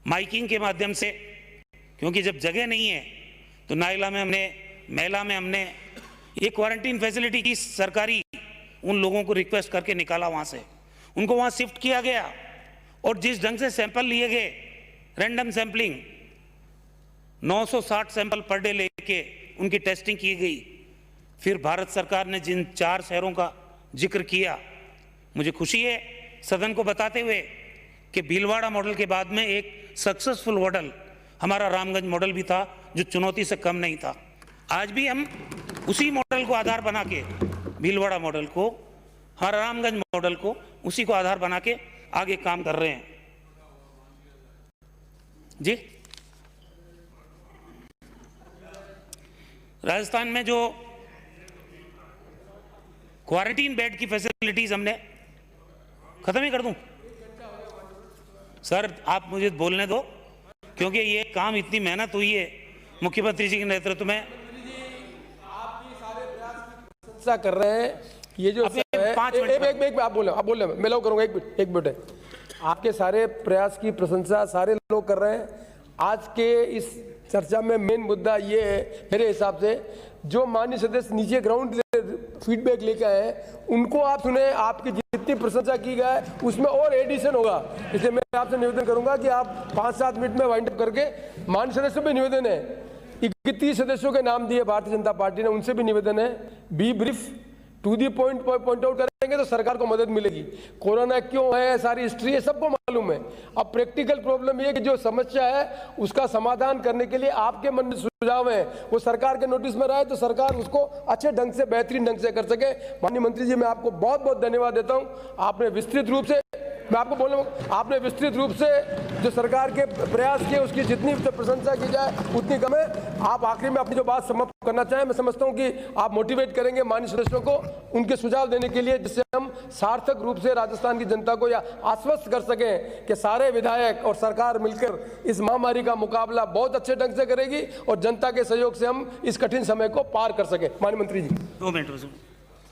माइकिंग के माध्यम से, क्योंकि जब जगह नहीं है तो नाइला में हमने, मेला में हमने ये क्वारंटीन फैसिलिटी की सरकारी, उन लोगों को रिक्वेस्ट करके निकाला वहाँ से, उनको वहाँ शिफ्ट किया गया। और जिस ढंग से सैंपल लिए गए, random sampling, 960 sample per day लेके उनकी टेस्टिंग की गई। फिर भारत सरकार ने जिन 4 शहरों का जिक्र किया, मुझे खुशी है सदन को बताते हुए कि भीलवाड़ा मॉडल के बाद में एक सक्सेसफुल मॉडल हमारा रामगंज मॉडल भी था, जो चुनौती से कम नहीं था। आज भी हम उसी मॉडल को आधार बना के, भीलवाड़ा मॉडल को, हमारा रामगंज मॉडल को, उसी को आधार बना के आगे काम कर रहे हैं। जी, राजस्थान में जो क्वारंटीन बेड की फैसिलिटीज हमने खत्म ही कर दूं? सर आप मुझे बोलने दो, क्योंकि ये काम इतनी मेहनत हुई है मुख्यमंत्री जी के नेतृत्व में। प्रशंसा कर रहे हैं। ये जो एक आप बोले मैं लोग करूंगा, एक मिनट है। आपके सारे प्रयास की प्रशंसा सारे लोग कर रहे हैं। आज के इस चर्चा में मेन मुद्दा ये है मेरे हिसाब से, जो माननीय सदस्य नीचे ग्राउंड फीडबैक लेके आए हैं उनको आप सुने। आपकी जितनी प्रशंसा की गई उसमें और एडिशन होगा, इसलिए मैं आपसे निवेदन करूंगा कि आप 5-7 मिनट में वाइंड अप करके, माननीय सदस्यों पे निवेदन है, 31 सदस्यों के नाम दिए भारतीय जनता पार्टी ने, उनसे भी निवेदन है be brief, to the point out करेंगे तो सरकार को मदद मिलेगी। कोरोना क्यों है, सारी हिस्ट्री है, सबको मालूम है। अब प्रैक्टिकल प्रॉब्लम ये कि जो समस्या है उसका समाधान करने के लिए आपके मन में सुझाव है, वो सरकार के नोटिस में रहे तो सरकार उसको अच्छे ढंग से, बेहतरीन ढंग से कर सके। माननीय मंत्री जी, मैं आपको बहुत बहुत धन्यवाद देता हूँ। आपने विस्तृत रूप से, मैं आपको बोल रहा हूँ, आपने विस्तृत रूप से जो सरकार के प्रयास किए उसकी जितनी प्रशंसा की जाए उतनी कम है। आप आखिरी में अपनी जो बात समाप्त करना चाहें, मैं समझता हूं कि आप मोटिवेट करेंगे माननीय सदस्यों को उनके सुझाव देने के लिए, जिससे हम सार्थक रूप से राजस्थान की जनता को यह आश्वस्त कर सकें कि सारे विधायक और सरकार मिलकर इस महामारी का मुकाबला बहुत अच्छे ढंग से करेगी और जनता के सहयोग से हम इस कठिन समय को पार कर सकें। माननीय मंत्री जी, 2 मिनट।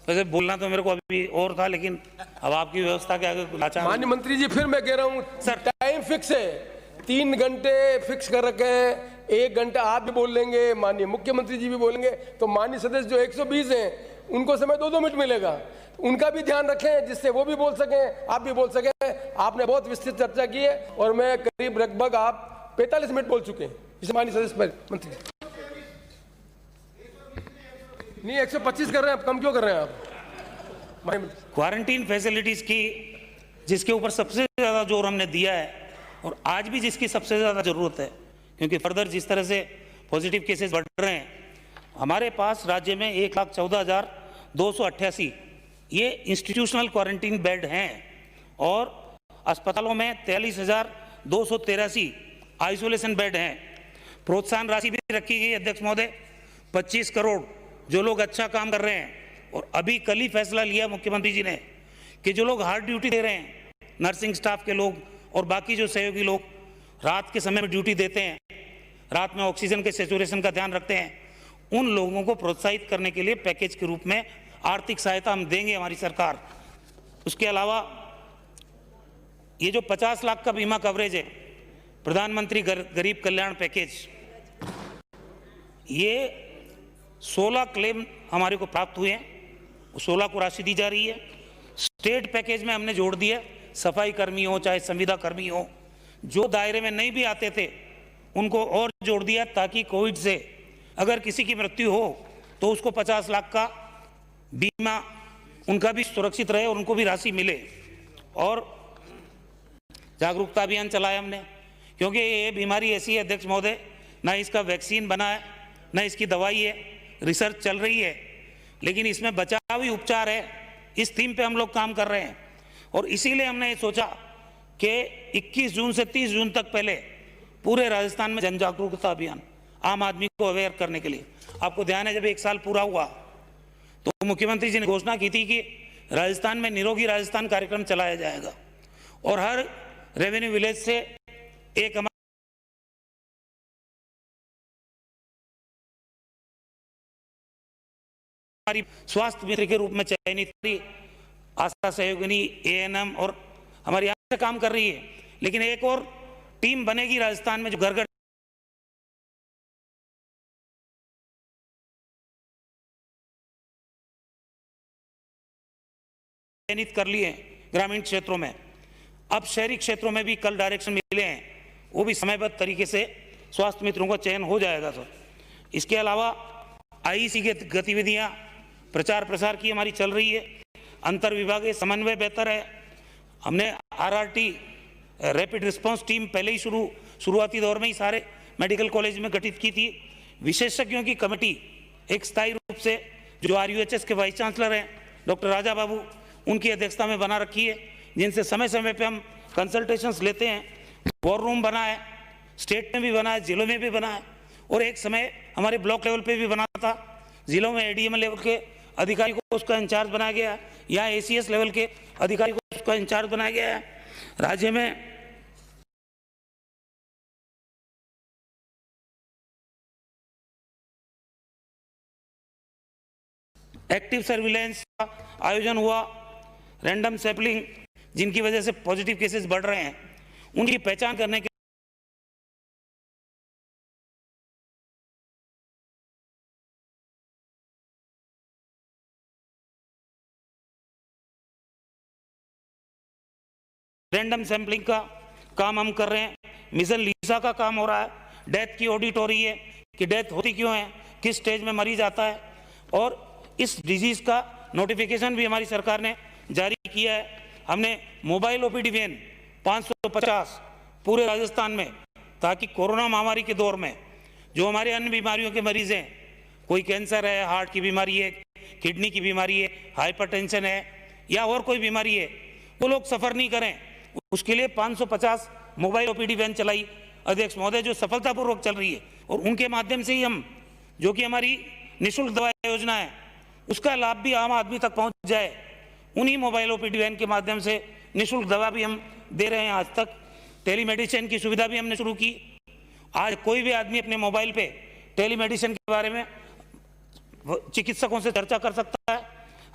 वैसे बोलना तो मेरे को अभी और था, लेकिन अब आपकी व्यवस्था के आगे लाचार। माननीय मंत्री जी, फिर मैं कह रहा हूँ सर, टाइम फिक्स है, 3 घंटे फिक्स कर रखे हैं, 1 घंटा आप भी बोल लेंगे, माननीय मुख्यमंत्री जी भी बोलेंगे, तो माननीय सदस्य जो 120 हैं उनको समय 2-2 मिनट मिलेगा, उनका भी ध्यान रखें जिससे वो भी बोल सकें, आप भी बोल सकें। आपने बहुत विस्तृत चर्चा की है और मैं करीब लगभग आप 45 मिनट बोल चुके हैं, इसे माननीय सदस्य मंत्री जी। नहीं, 125 कर रहे हैं, आप कम क्यों कर रहे हैं आप? क्वारंटीन फैसिलिटीज की जिसके ऊपर सबसे ज्यादा जोर हमने दिया है और आज भी जिसकी सबसे ज्यादा जरूरत है, क्योंकि फर्दर जिस तरह से पॉजिटिव केसेस बढ़ रहे हैं, हमारे पास राज्य में 1,14,288 ये इंस्टीट्यूशनल क्वारंटीन बेड हैं और अस्पतालों में 43,283 आइसोलेशन बेड हैं। प्रोत्साहन राशि भी रखी गई अध्यक्ष महोदय, 25 करोड़, जो लोग अच्छा काम कर रहे हैं। और अभी कल ही फैसला लिया मुख्यमंत्री जी ने कि जो लोग हार्ड ड्यूटी दे रहे हैं, नर्सिंग स्टाफ के लोग और बाकी जो सहयोगी लोग रात के समय में ड्यूटी देते हैं, रात में ऑक्सीजन के सैचुरेशन का ध्यान रखते हैं, उन लोगों को प्रोत्साहित करने के लिए पैकेज के रूप में आर्थिक सहायता हम देंगे हमारी सरकार। उसके अलावा ये जो 50 लाख का बीमा कवरेज है, प्रधानमंत्री गरीब कल्याण पैकेज, ये 16 क्लेम हमारे को प्राप्त हुए हैं, 16 को राशि दी जा रही है। स्टेट पैकेज में हमने जोड़ दिया, सफाई कर्मी हो चाहे संविदा कर्मी हो, जो दायरे में नहीं भी आते थे उनको और जोड़ दिया, ताकि कोविड से अगर किसी की मृत्यु हो तो उसको 50 लाख का बीमा उनका भी सुरक्षित रहे और उनको भी राशि मिले। और जागरूकता अभियान चलाया हमने, क्योंकि ये बीमारी ऐसी है अध्यक्ष महोदय, ना इसका वैक्सीन बना है ना इसकी दवाई है, रिसर्च चल रही है, लेकिन इसमें बचावी उपचार है। इस थीम पे हम लोग काम कर रहे हैं और इसीलिए हमने ये सोचा कि 21 जून से 30 जून तक पहले पूरे राजस्थान में जन जागरूकता अभियान आम आदमी को अवेयर करने के लिए। आपको ध्यान है, जब 1 साल पूरा हुआ तो मुख्यमंत्री जी ने घोषणा की थी कि राजस्थान में निरोगी राजस्थान कार्यक्रम चलाया जाएगा और हर रेवेन्यू विलेज से एक हमारी स्वास्थ्य मित्र के रूप में चयनित आशा सहयोगिनी, ANM और हमारी यहाँ से काम कर रही है, लेकिन एक और टीम बनेगी राजस्थान में जो घर घर चयनित कर लिए ग्रामीण क्षेत्रों में। अब शहरी क्षेत्रों में भी कल डायरेक्शन मिले हैं, वो भी समयबद्ध तरीके से स्वास्थ्य मित्रों का चयन हो जाएगा सर। इसके अलावा IEC की गतिविधियां प्रचार प्रसार की हमारी चल रही है, अंतर विभागीय समन्वय बेहतर है। हमने RRT रैपिड रिस्पांस टीम पहले ही शुरुआती दौर में ही सारे मेडिकल कॉलेज में गठित की थी। विशेषज्ञों की कमेटी एक स्थायी रूप से जो RUHS के वाइस चांसलर हैं डॉक्टर राजा बाबू, उनकी अध्यक्षता में बना रखी है, जिनसे समय समय पे हम कंसल्टेशंस लेते हैं। वॉर रूम बना है, स्टेट में भी बना है, जिलों में भी बना है और एक समय हमारे ब्लॉक लेवल पे भी बना था। जिलों में ADM लेवल के अधिकारी को उसका इंचार्ज बनाया गया है, या ACS लेवल के अधिकारी को उसका इंचार्ज बनाया गया है। राज्य में एक्टिव सर्विलेंस का आयोजन हुआ, रैंडम सैंपलिंग जिनकी वजह से पॉजिटिव केसेस बढ़ रहे हैं उनकी पहचान करने के रैंडम सैंपलिंग का काम हम कर रहे हैं। मिशन लीसा का काम हो रहा है, डेथ की ऑडिट हो रही है कि डेथ होती क्यों है, किस स्टेज में मरीज आता है, और इस डिजीज का नोटिफिकेशन भी हमारी सरकार ने जारी किया है। हमने मोबाइल OPD वैन 550 पूरे राजस्थान में, ताकि कोरोना महामारी के दौर में जो हमारे अन्य बीमारियों के मरीज हैं, कोई कैंसर है, हार्ट की बीमारी है, किडनी की बीमारी है, हाइपरटेंशन है या और कोई बीमारी है, वो लोग सफ़र नहीं करें, उसके लिए 550 मोबाइल OPD वैन चलाई अध्यक्ष महोदय, जो सफलतापूर्वक चल रही है। और उनके माध्यम से ही हम, जो कि हमारी निःशुल्क दवा योजना है, उसका लाभ भी आम आदमी तक पहुंच जाए, उन्हीं मोबाइल OPD वैन के माध्यम से निःशुल्क दवा भी हम दे रहे हैं। आज तक टेलीमेडिसिन की सुविधा भी हमने शुरू की। आज कोई भी आदमी अपने मोबाइल पे टेलीमेडिसिन के बारे में चिकित्सकों से चर्चा कर सकता है।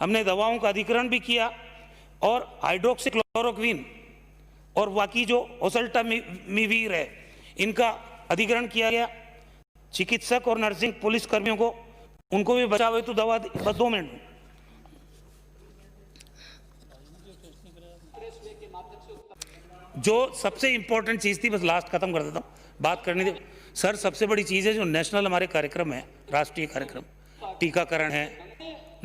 हमने दवाओं का अधिग्रहण भी किया और हाइड्रोक्सीक्लोरोक्विन और बाकी जो ओसेल्टामिवीर है इनका अधिग्रहण किया गया। चिकित्सक और नर्सिंग पुलिस कर्मियों को उनको भी बचाव हेतु दवा बस 2 मिनट। जो सबसे इंपॉर्टेंट चीज थी, बस लास्ट खत्म कर देता हूं, बात करने दे सर। सबसे बड़ी चीज है जो नेशनल हमारे कार्यक्रम है, राष्ट्रीय कार्यक्रम, टीकाकरण है,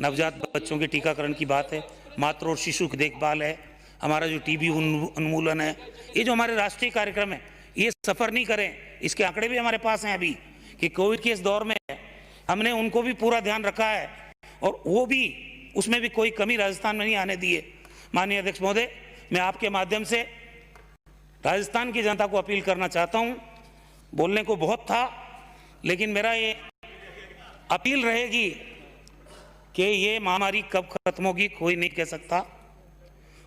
नवजात बच्चों के टीकाकरण की बात है, मातृ और शिशु की देखभाल है, हमारा जो टीबी उन्मूलन है, ये जो हमारे राष्ट्रीय कार्यक्रम है ये सफर नहीं करें। इसके आंकड़े भी हमारे पास हैं अभी कि कोविड के इस दौर में हमने उनको भी पूरा ध्यान रखा है और वो भी उसमें भी कोई कमी राजस्थान में नहीं आने दी है। माननीय अध्यक्ष महोदय, मैं आपके माध्यम से राजस्थान की जनता को अपील करना चाहता हूं। बोलने को बहुत था, लेकिन मेरा ये अपील रहेगी कि ये महामारी कब खत्म होगी कोई नहीं कह सकता।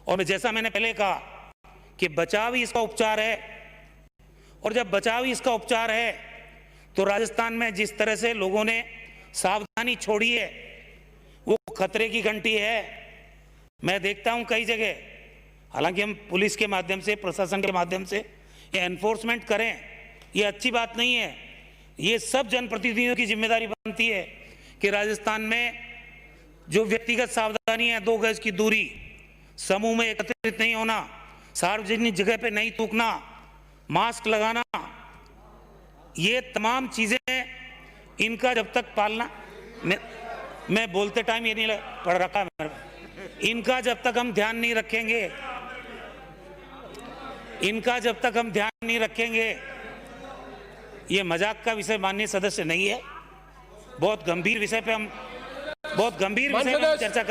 और जैसा मैंने पहले कहा कि बचाव ही इसका उपचार है, और जब बचाव ही इसका उपचार है तो राजस्थान में जिस तरह से लोगों ने सावधानी छोड़ी है वो खतरे की घंटी है। मैं देखता हूं कई जगह, हालांकि हम पुलिस के माध्यम से, प्रशासन के माध्यम से ये एनफोर्समेंट करें, ये अच्छी बात नहीं है। ये सब जनप्रतिनिधियों की जिम्मेदारी बनती है कि राजस्थान में जो व्यक्तिगत सावधानी है, 2 गज की दूरी, समूह में एकत्रित नहीं होना, सार्वजनिक जगह पे नहीं थूकना, मास्क लगाना, ये तमाम चीजें इनका जब तक पालना, मैं बोलते टाइम ये नहीं पढ़ रखा मेरे, इनका जब तक हम ध्यान नहीं रखेंगे, इनका जब तक हम ध्यान नहीं रखेंगे, ये मजाक का विषय माननीय सदस्य नहीं है। बहुत गंभीर विषय पे हम चर्चा कर